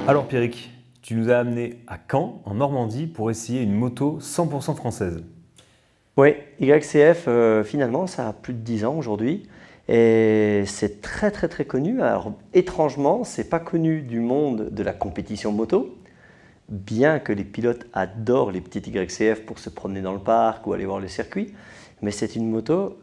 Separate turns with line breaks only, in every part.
Alors Pierrick, tu nous as amené à Caen, en Normandie, pour essayer une moto 100% française.
Oui, YCF, finalement, ça a plus de 10 ans aujourd'hui. Et c'est très très très connu. Alors étrangement, c'est pas connu du monde de la compétition moto, bien que les pilotes adorent les petites YCF pour se promener dans le parc ou aller voir le circuit. Mais c'est une moto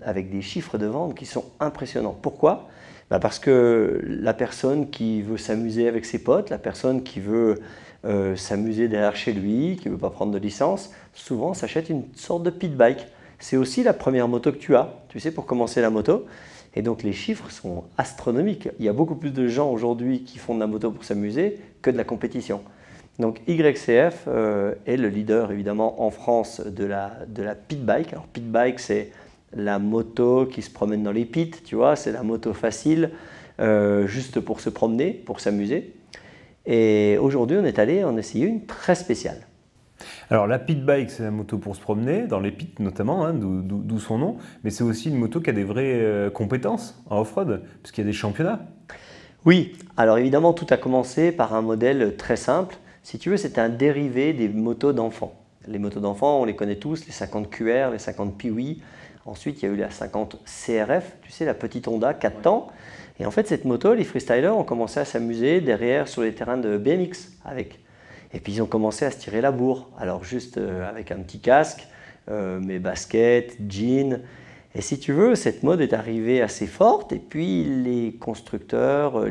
avec des chiffres de vente qui sont impressionnants. Pourquoi? Parce que la personne qui veut s'amuser avec ses potes, la personne qui veut s'amuser derrière chez lui, qui ne veut pas prendre de licence, souvent s'achète une sorte de pit bike. C'est aussi la première moto que tu as, tu sais, pour commencer la moto. Et donc les chiffres sont astronomiques. Il y a beaucoup plus de gens aujourd'hui qui font de la moto pour s'amuser que de la compétition. Donc YCF est le leader évidemment en France de la pit bike. Alors pit bike, c'est la moto qui se promène dans les pits, tu vois, c'est la moto facile, juste pour se promener, pour s'amuser. Et aujourd'hui, on est allé en essayer une très spéciale.
Alors la pit bike, c'est la moto pour se promener, dans les pits notamment, hein, d'où son nom, mais c'est aussi une moto qui a des vraies compétences en off-road, puisqu'il y a des championnats.
Oui, alors évidemment, tout a commencé par un modèle très simple. Si tu veux, c'est un dérivé des motos d'enfants. Les motos d'enfants, on les connaît tous, les 50 QR, les 50 Piwi. Ensuite, il y a eu la 50 CRF, tu sais, la petite Honda 4 temps. Et en fait, cette moto, les freestylers ont commencé à s'amuser derrière sur les terrains de BMX avec. Et puis, ils ont commencé à se tirer la bourre. Alors, juste avec un petit casque, mes baskets, jeans. Et si tu veux, cette mode est arrivée assez forte. Et puis, les constructeurs,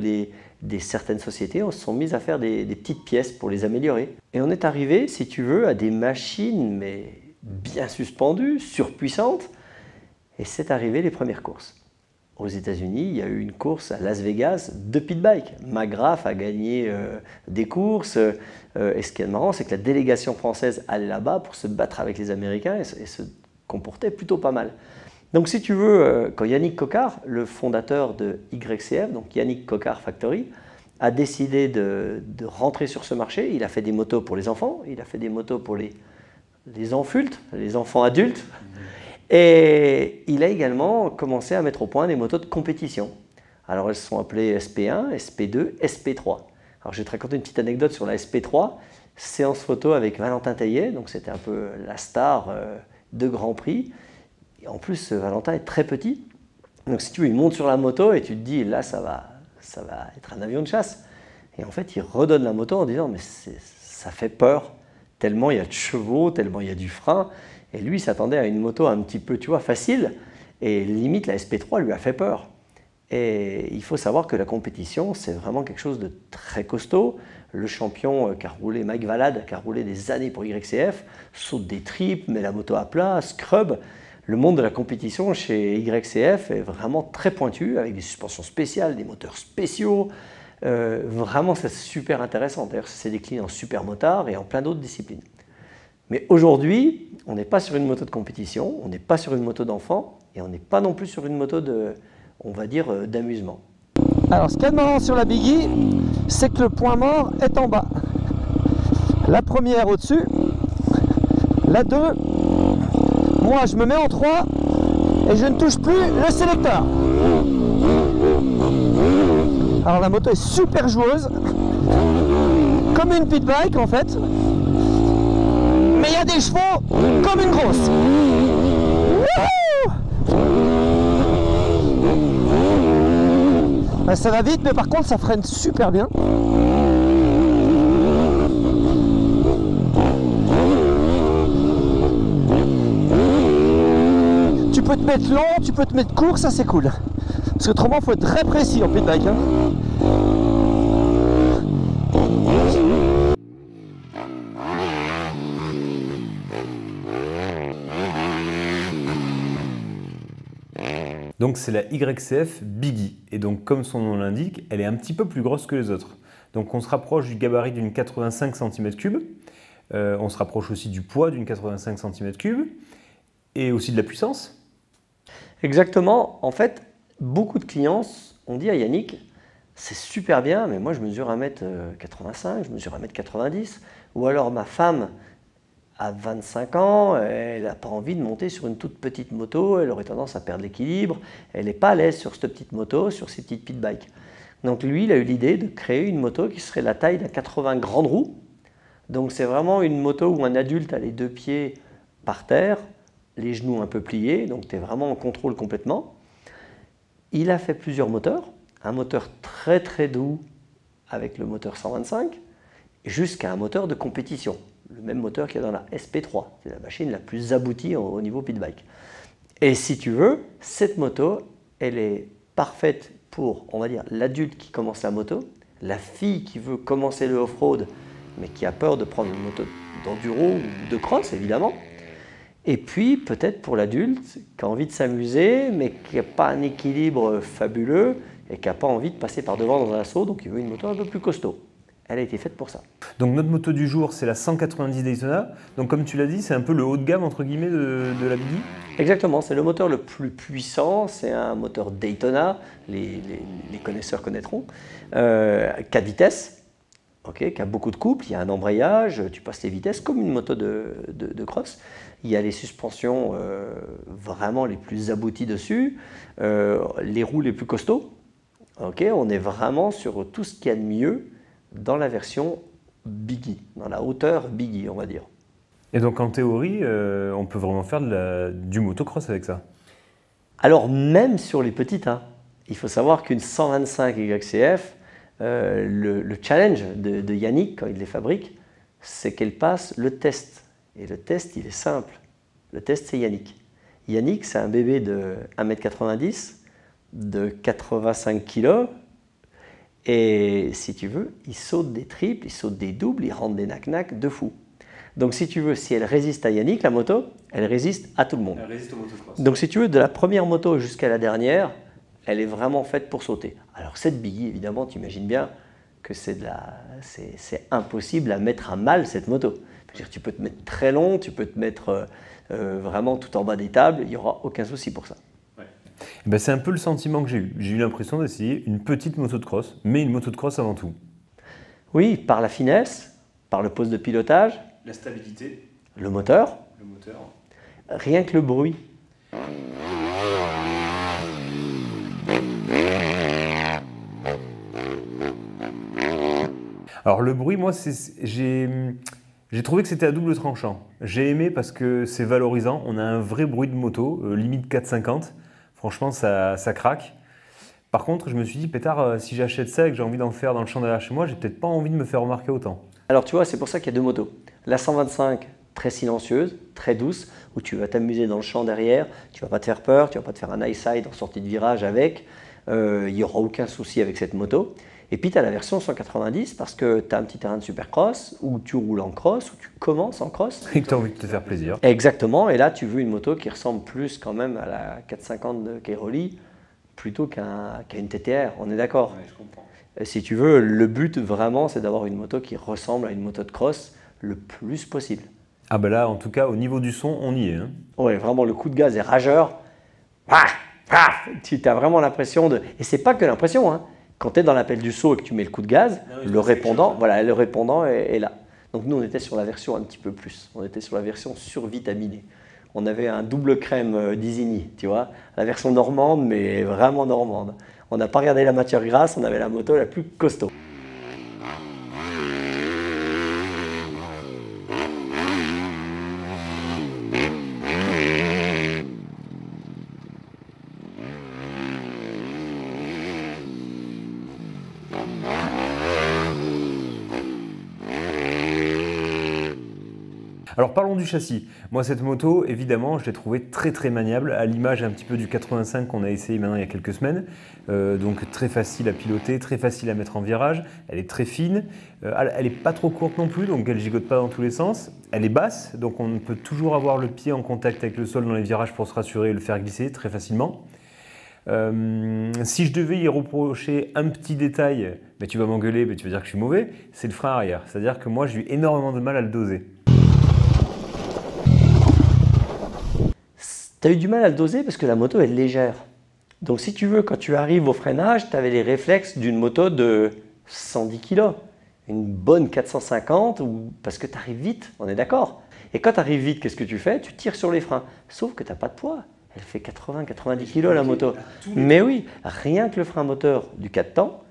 certaines sociétés se sont mises à faire des petites pièces pour les améliorer. Et on est arrivé, si tu veux, à des machines, mais bien suspendues, surpuissantes. Et c'est arrivé les premières courses. Aux États-Unis, il y a eu une course à Las Vegas de pit bike. McGrath a gagné des courses. Et ce qui est marrant, c'est que la délégation française allait là-bas pour se battre avec les Américains et se comportait plutôt pas mal. Donc si tu veux, quand Yannick Coquard, le fondateur de YCF, donc Yannick Coquard Factory, a décidé de rentrer sur ce marché, il a fait des motos pour les enfants, il a fait des motos pour les enfultes, les enfants adultes. Et il a également commencé à mettre au point des motos de compétition. Alors elles sont appelées SP1, SP2, SP3. Alors je vais te raconter une petite anecdote sur la SP3. Séance photo avec Valentin Taillet, donc c'était un peu la star de Grand Prix. Et en plus, Valentin est très petit. Donc si tu veux, il monte sur la moto et tu te dis, là ça va être un avion de chasse. Et en fait, il redonne la moto en disant, mais ça fait peur, tellement il y a de chevaux, tellement il y a du frein. Et lui, il s'attendait à une moto un petit peu, tu vois, facile. Et limite, la SP3 lui a fait peur. Et il faut savoir que la compétition, c'est vraiment quelque chose de très costaud. Le champion qui a roulé, Mike Valade, qui a roulé des années pour YCF, saute des tripes, met la moto à plat, scrub. Le monde de la compétition chez YCF est vraiment très pointu, avec des suspensions spéciales, des moteurs spéciaux. Vraiment, c'est super intéressant. D'ailleurs, ça s'est décliné en super motard et en plein d'autres disciplines. Mais aujourd'hui, on n'est pas sur une moto de compétition, on n'est pas sur une moto d'enfant et on n'est pas non plus sur une moto on va dire, d'amusement.
Alors, ce qu'il y a de marrant sur la Biggie, c'est que le point mort est en bas. La première au-dessus, la 2, moi je me mets en 3 et je ne touche plus le sélecteur. Alors la moto est super joueuse, comme une pit bike en fait. Mais il y a des chevaux comme une grosse. Ben, ça va vite, mais par contre ça freine super bien. Tu peux te mettre long, tu peux te mettre court, ça c'est cool. Parce qu'autrement il faut être très précis en pit bike. Hein.
Donc c'est la YCF Biggie, et donc comme son nom l'indique, elle est un petit peu plus grosse que les autres. Donc on se rapproche du gabarit d'une 85 cm3, on se rapproche aussi du poids d'une 85 cm3, et aussi de la puissance.
Exactement, en fait, beaucoup de clients ont dit à Yannick, c'est super bien, mais moi je mesure 1m85, je mesure 1m90, ou alors ma femme À 25 ans, elle n'a pas envie de monter sur une toute petite moto, elle aurait tendance à perdre l'équilibre, elle n'est pas à l'aise sur cette petite moto, sur ces petites pit bikes. Donc lui, il a eu l'idée de créer une moto qui serait la taille d'un 80 grande roue. Donc c'est vraiment une moto où un adulte a les deux pieds par terre, les genoux un peu pliés, donc tu es vraiment en contrôle complètement. Il a fait plusieurs moteurs, un moteur très très doux avec le moteur 125, jusqu'à un moteur de compétition. Le même moteur qu'il y a dans la SP3, c'est la machine la plus aboutie au niveau pit bike. Et si tu veux, cette moto, elle est parfaite pour, on va dire, l'adulte qui commence la moto, la fille qui veut commencer le off-road, mais qui a peur de prendre une moto d'enduro ou de cross, évidemment. Et puis, peut-être pour l'adulte qui a envie de s'amuser, mais qui n'a pas un équilibre fabuleux et qui n'a pas envie de passer par devant dans un assaut, donc il veut une moto un peu plus costaud. Elle a été faite pour ça.
Donc notre moto du jour, c'est la 190 Daytona. Donc comme tu l'as dit, c'est un peu le haut de gamme entre guillemets de la Biggie.
Exactement, c'est le moteur le plus puissant, c'est un moteur Daytona, les connaisseurs connaîtront, 4 vitesses, okay, qui a beaucoup de couple, il y a un embrayage, tu passes les vitesses comme une moto de cross. Il y a les suspensions vraiment les plus abouties dessus, les roues les plus costauds. Okay, on est vraiment sur tout ce qu'il y a de mieux dans la version Biggie, dans la hauteur Biggie, on va dire.
Et donc en théorie, on peut vraiment faire du motocross avec ça?
Alors même sur les petites, hein, il faut savoir qu'une 125 YCF, le challenge de Yannick quand il les fabrique, c'est qu'elle passe le test. Et le test, il est simple. Le test, c'est Yannick. Yannick, c'est un bébé de 1m90, de 85 kg. Et si tu veux, il saute des triples, il saute des doubles, il rentre des knack-knack de fou. Donc si tu veux, si elle résiste à Yannick, la moto, elle résiste à tout le monde.
Elle résiste au motocross.
Donc si tu veux, de la première moto jusqu'à la dernière, elle est vraiment faite pour sauter. Alors cette Biggie, évidemment, tu imagines bien que c'est impossible à mettre à mal cette moto. Je veux dire, tu peux te mettre très long, tu peux te mettre vraiment tout en bas des tables, il n'y aura aucun souci pour ça.
Ben c'est un peu le sentiment que j'ai eu. J'ai eu l'impression d'essayer une petite moto de cross, mais une moto de cross avant tout.
Oui, par la finesse, par le poste de pilotage,
la stabilité,
le moteur, rien que le bruit.
Alors le bruit, moi, j'ai trouvé que c'était à double tranchant. J'ai aimé parce que c'est valorisant, on a un vrai bruit de moto, limite 450. Franchement, ça craque. Par contre, je me suis dit, pétard, si j'achète ça et que j'ai envie d'en faire dans le champ derrière chez moi, j'ai peut-être pas envie de me faire remarquer autant.
Alors tu vois, c'est pour ça qu'il y a deux motos. La 125, très silencieuse, très douce, où tu vas t'amuser dans le champ derrière, tu vas pas te faire peur, tu vas pas te faire un high side en sortie de virage avec, il n'y aura aucun souci avec cette moto. Et puis tu as la version 190 parce que tu as un petit terrain de supercross, où tu roules en cross, où tu commences en cross.
Et que tu as envie de te faire plaisir.
Exactement, et là tu veux une moto qui ressemble plus quand même à la 450 de Cairoli, plutôt qu'à une TTR, on est d'accord?
Ouais, je comprends.
Si tu veux, le but vraiment, c'est d'avoir une moto qui ressemble à une moto de cross le plus possible.
Ah ben là, en tout cas, au niveau du son, on y est. Hein.
Ouais, vraiment, le coup de gaz est rageur. Tu as vraiment l'impression de... Et c'est pas que l'impression, hein. Quand tu es dans l'appel du saut et que tu mets le coup de gaz, le répondant, voilà, le répondant est là. Donc nous, on était sur la version un petit peu plus. On était sur la version survitaminée. On avait un double crème d'Isigny, tu vois, la version normande, mais vraiment normande. On n'a pas regardé la matière grasse, on avait la moto la plus costaud.
Alors parlons du châssis. Moi cette moto, évidemment, je l'ai trouvée très très maniable, à l'image un petit peu du 85 qu'on a essayé maintenant il y a quelques semaines. Donc très facile à piloter, très facile à mettre en virage, elle est très fine, elle n'est pas trop courte non plus, donc elle gigote pas dans tous les sens. Elle est basse, donc on peut toujours avoir le pied en contact avec le sol dans les virages pour se rassurer et le faire glisser très facilement. Si je devais y reprocher un petit détail, mais tu vas m'engueuler, mais tu vas dire que je suis mauvais, c'est le frein arrière. C'est-à-dire que moi j'ai eu énormément de mal à le doser.
Tu as eu du mal à le doser parce que la moto est légère. Donc si tu veux, quand tu arrives au freinage, tu avais les réflexes d'une moto de 110 kg. Une bonne 450, parce que tu arrives vite, on est d'accord. Et quand tu arrives vite, qu'est-ce que tu fais? Tu tires sur les freins. Sauf que tu n'as pas de poids. Elle fait 80-90 kg la moto. Mais oui, rien que le frein moteur du 4 temps,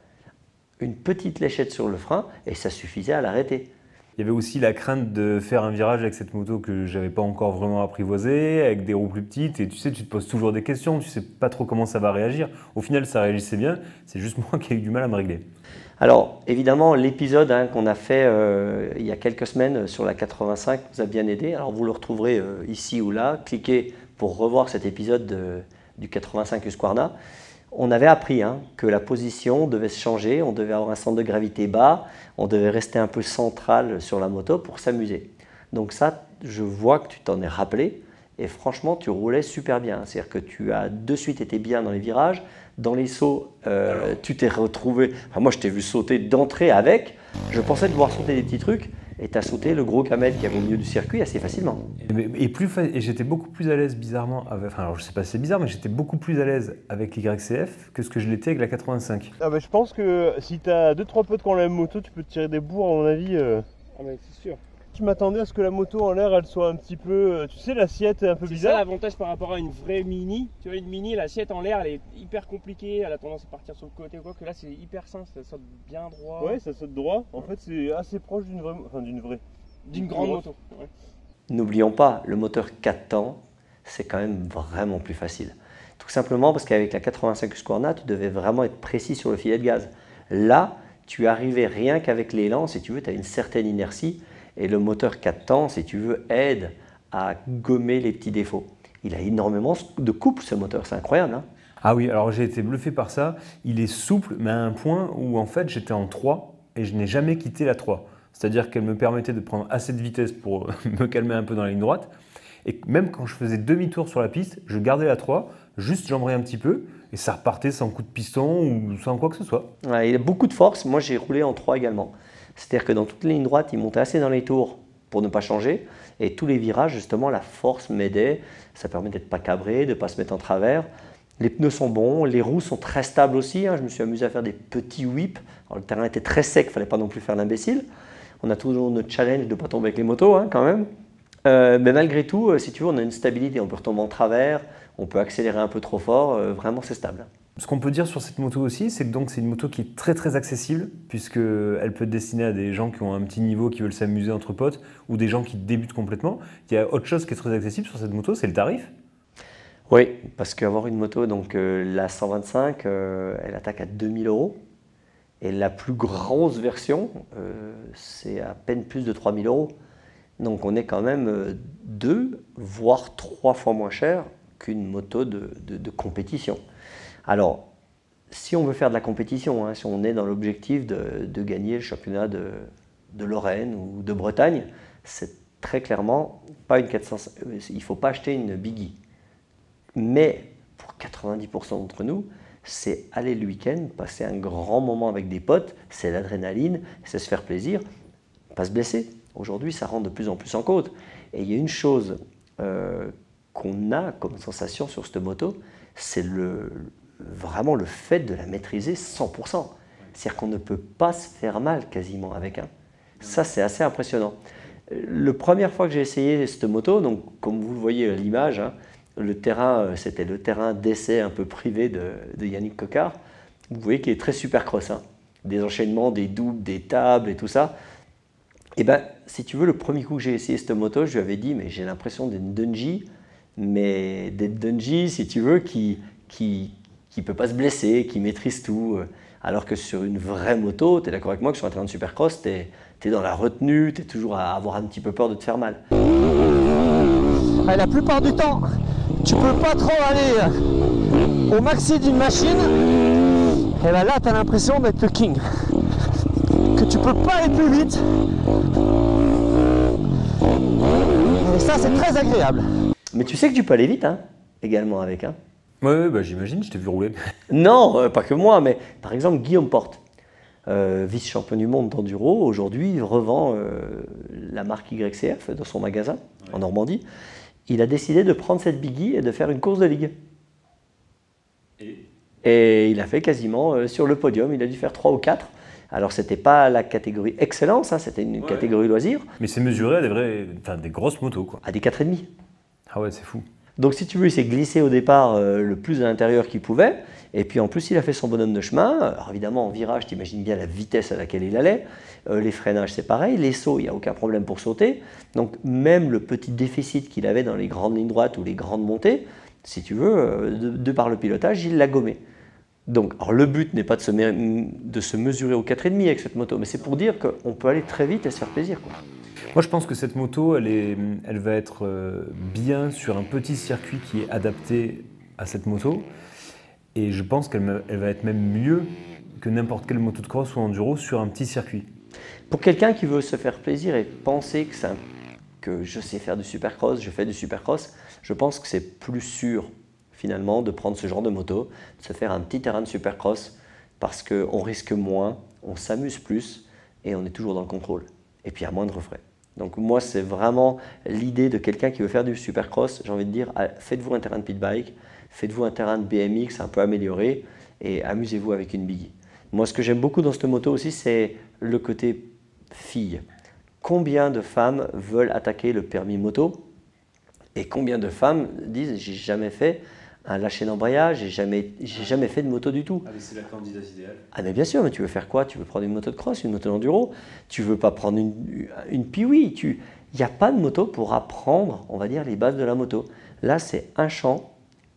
une petite léchette sur le frein et ça suffisait à l'arrêter.
Il y avait aussi la crainte de faire un virage avec cette moto que j'avais pas encore vraiment apprivoisée, avec des roues plus petites, et tu sais, tu te poses toujours des questions, tu sais pas trop comment ça va réagir. Au final, ça réagissait bien, c'est juste moi qui ai eu du mal à me régler.
Alors, évidemment, l'épisode qu'on a fait il y a quelques semaines sur la 85 nous a bien aidé. Alors, vous le retrouverez ici ou là. Cliquez pour revoir cet épisode du 85 Husqvarna. On avait appris que la position devait se changer, on devait avoir un centre de gravité bas, on devait rester un peu central sur la moto pour s'amuser. Donc ça, je vois que tu t'en es rappelé et franchement, tu roulais super bien. C'est-à-dire que tu as de suite été bien dans les virages, dans les sauts, tu t'es retrouvé… Enfin, moi, je t'ai vu sauter d'entrée avec, je pensais te voir sauter des petits trucs. Et tu as sauté le gros camel qui avait au milieu du circuit assez facilement.
Et j'étais beaucoup plus à l'aise bizarrement, alors je sais pas si c'est bizarre, mais j'étais beaucoup plus à l'aise avec l'YCF que ce que je l'étais avec la 85.
Ah bah, je pense que si tu as 2-3 potes qui ont la même moto, tu peux te tirer des bourres à mon avis.
Ah mais c'est sûr.
Je m'attendais à ce que la moto en l'air elle soit un petit peu, tu sais, l'assiette est un peu
C'est ça
bizarre.
l'avantage par rapport à une vraie Mini. Tu vois, une Mini, l'assiette en l'air elle est hyper compliquée, elle a tendance à partir sur le côté ou quoi, que là c'est hyper simple, ça saute bien droit.
Ouais, ça saute droit. En fait, c'est assez proche
D'une grande moto. Ouais.
N'oublions pas, le moteur 4 temps, c'est quand même vraiment plus facile. Tout simplement parce qu'avec la 85 Husqvarna, tu devais vraiment être précis sur le filet de gaz. Là, tu arrivais rien qu'avec l'élan, si tu veux, tu as une certaine inertie. Et le moteur 4 temps, si tu veux, aide à gommer les petits défauts. Il a énormément de couple ce moteur, c'est incroyable.
Ah oui, alors j'ai été bluffé par ça. Il est souple, mais à un point où en fait j'étais en 3 et je n'ai jamais quitté la 3. C'est-à-dire qu'elle me permettait de prendre assez de vitesse pour me calmer un peu dans la ligne droite. Et même quand je faisais demi-tour sur la piste, je gardais la 3, juste j'embrayais un petit peu et ça repartait sans coup de piston ou sans quoi que ce soit.
Ouais, il a beaucoup de force. Moi, j'ai roulé en 3 également. C'est-à-dire que dans toutes les lignes droites, il montait assez dans les tours pour ne pas changer. Et tous les virages, justement, la force m'aidait. Ça permet d'être pas cabré, de ne pas se mettre en travers. Les pneus sont bons, les roues sont très stables aussi. Je me suis amusé à faire des petits whips. Alors, le terrain était très sec, il ne fallait pas non plus faire l'imbécile. On a toujours notre challenge de ne pas tomber avec les motos quand même. Mais malgré tout, si tu veux, on a une stabilité. On peut retomber en travers, on peut accélérer un peu trop fort. Vraiment, c'est stable.
Ce qu'on peut dire sur cette moto aussi, c'est que donc c'est une moto qui est très très accessible, puisqu'elle peut être destinée à des gens qui ont un petit niveau, qui veulent s'amuser entre potes, ou des gens qui débutent complètement. Il y a autre chose qui est très accessible sur cette moto, c'est le tarif.
Oui, parce qu'avoir une moto, donc la 125, elle attaque à 2000 €. Et la plus grosse version, c'est à peine plus de 3000 €. Donc on est quand même 2, voire 3 fois moins cher qu'une moto de compétition. Alors, si on veut faire de la compétition, si on est dans l'objectif de gagner le championnat de Lorraine ou de Bretagne, c'est très clairement pas une 400. Il ne faut pas acheter une Biggie. Mais pour 90% d'entre nous, c'est aller le week-end, passer un grand moment avec des potes, c'est l'adrénaline, c'est se faire plaisir, pas se blesser. Aujourd'hui, ça rentre de plus en plus en côte. Et il y a une chose qu'on a comme sensation sur cette moto, c'est vraiment le fait de la maîtriser 100%. C'est-à-dire qu'on ne peut pas se faire mal quasiment avec un. Ça, c'est assez impressionnant. La première fois que j'ai essayé cette moto, donc comme vous le voyez à l'image, le terrain, c'était le terrain d'essai un peu privé de Yannick Coquard. Vous voyez qu'il est très supercross. Des enchaînements, des doubles, des tables et tout ça. Et bien, si tu veux, le premier coup que j'ai essayé cette moto, je lui avais dit, mais j'ai l'impression d'être Dungey, mais d'être Dungey, si tu veux, qui ne peut pas se blesser, qui maîtrise tout. Alors que sur une vraie moto, tu es d'accord avec moi que sur un terrain de supercross, tu es dans la retenue, tu es toujours à avoir un petit peu peur de te faire mal.
Et la plupart du temps, tu peux pas trop aller au maxi d'une machine. Et ben là, tu as l'impression d'être le king. Que tu peux pas aller plus vite. Et ça, c'est très agréable.
Mais tu sais que tu peux aller vite, également avec.
Ouais, bah, j'imagine, je t'ai vu rouler.
Non, pas que moi, mais par exemple Guillaume Porte, vice-champion du monde d'enduro, aujourd'hui revend la marque YCF dans son magasin en Normandie. Il a décidé de prendre cette Biggie et de faire une course de ligue. Et il a fait quasiment sur le podium, il a dû faire 3 ou 4. Alors, ce n'était pas la catégorie excellence, hein, c'était une catégorie loisir.
Mais c'est mesuré à des grosses motos, quoi.
À des 4,5.
Ah ouais, c'est fou.
Donc, si tu veux, il s'est glissé au départ le plus à l'intérieur qu'il pouvait. Et puis, en plus, il a fait son bonhomme de chemin. Alors, évidemment, en virage, tu imagines bien la vitesse à laquelle il allait. Les freinages, c'est pareil. Les sauts, il n'y a aucun problème pour sauter. Donc, même le petit déficit qu'il avait dans les grandes lignes droites ou les grandes montées, si tu veux, de par le pilotage, il l'a gommé. Donc, alors le but n'est pas de se mesurer au 4,5 avec cette moto, mais c'est pour dire qu'on peut aller très vite et se faire plaisir, quoi.
Moi, je pense que cette moto, elle va être bien sur un petit circuit qui est adapté à cette moto. Et je pense qu'elle va être même mieux que n'importe quelle moto de cross ou enduro sur un petit circuit.
Pour quelqu'un qui veut se faire plaisir et penser que je sais faire du supercross, je fais du supercross, je pense que c'est plus sûr finalement de prendre ce genre de moto, de se faire un petit terrain de supercross parce qu'on risque moins, on s'amuse plus et on est toujours dans le contrôle. Et puis à moindre frais. Donc moi, c'est vraiment l'idée de quelqu'un qui veut faire du supercross. J'ai envie de dire, faites-vous un terrain de pit bike, faites-vous un terrain de BMX un peu amélioré et amusez-vous avec une biggie. Moi, ce que j'aime beaucoup dans cette moto aussi, c'est le côté fille. Combien de femmes veulent attaquer le permis moto et combien de femmes disent, j'ai jamais fait un lâcher d'embrayage, j'ai jamais fait de moto du tout.
Ah, mais c'est la candidate idéale.
Ah mais bien sûr, mais tu veux faire quoi? Tu veux prendre une moto de cross, une moto d'enduro? Tu veux pas prendre une Piwi? Il n'y a pas de moto pour apprendre, on va dire, les bases de la moto. Là, c'est un champ,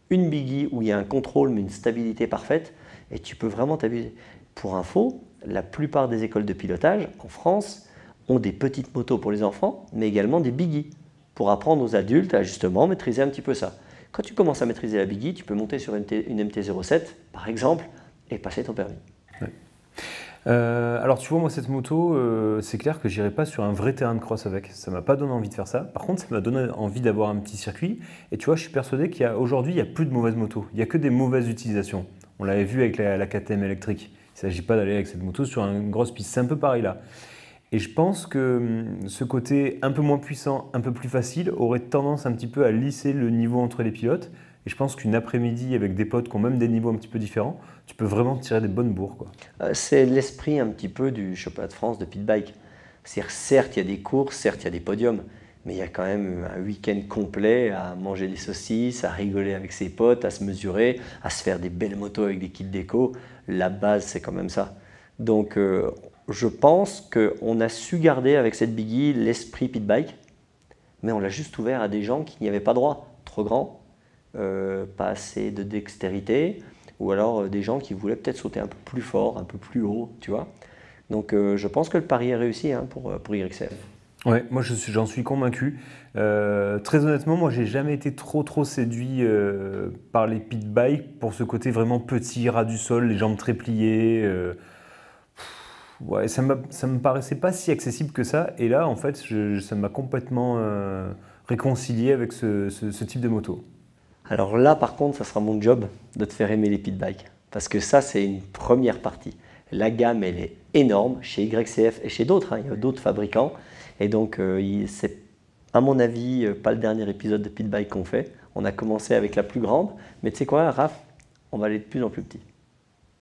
une biggie où il y a un contrôle mais une stabilité parfaite et tu peux vraiment t'amuser. Pour info, la plupart des écoles de pilotage en France ont des petites motos pour les enfants, mais également des biggies pour apprendre aux adultes à justement maîtriser un petit peu ça. Quand tu commences à maîtriser la biggie, tu peux monter sur une MT-07 par exemple et passer ton permis.
Ouais. Alors tu vois, moi cette moto, c'est clair que j'irai pas sur un vrai terrain de cross avec. Ça m'a pas donné envie de faire ça. Par contre, ça m'a donné envie d'avoir un petit circuit. Et tu vois, je suis persuadé qu'aujourd'hui, il n'y a plus de mauvaises motos. Il n'y a que des mauvaises utilisations. On l'avait vu avec la KTM électrique. Il ne s'agit pas d'aller avec cette moto sur une grosse piste. C'est un peu pareil là. Et je pense que ce côté un peu moins puissant, un peu plus facile, aurait tendance un petit peu à lisser le niveau entre les pilotes. Et je pense qu'une après-midi avec des potes qui ont même des niveaux un petit peu différents, tu peux vraiment tirer des bonnes bourres, quoi.
C'est l'esprit un petit peu du championnat de France de pit bike. C'est-à-dire, certes, il y a des courses, certes, il y a des podiums, mais il y a quand même un week-end complet à manger des saucisses, à rigoler avec ses potes, à se mesurer, à se faire des belles motos avec des kits déco. La base, c'est quand même ça. Donc, je pense qu'on a su garder avec cette biggie l'esprit pit bike, mais on l'a juste ouvert à des gens qui n'y avaient pas droit. Trop grand, pas assez de dextérité, ou alors des gens qui voulaient peut-être sauter un peu plus fort, un peu plus haut, tu vois. Donc je pense que le pari est réussi hein, pour YCF.
Ouais, moi j'en suis convaincu. Très honnêtement, moi j'ai jamais été trop séduit par les pit bikes pour ce côté vraiment petit, ras du sol, les jambes très pliées. Ouais, ça me paraissait pas si accessible que ça. Et là, en fait, ça m'a complètement réconcilié avec ce type de moto.
Alors là, par contre, ça sera mon job de te faire aimer les pit bikes. Parce que ça, c'est une première partie. La gamme, elle est énorme chez YCF et chez d'autres. Hein, il y a d'autres fabricants. Et donc, c'est, à mon avis, pas le dernier épisode de pit bike qu'on fait. On a commencé avec la plus grande. Mais tu sais quoi, Raph, on va aller de plus en plus petit.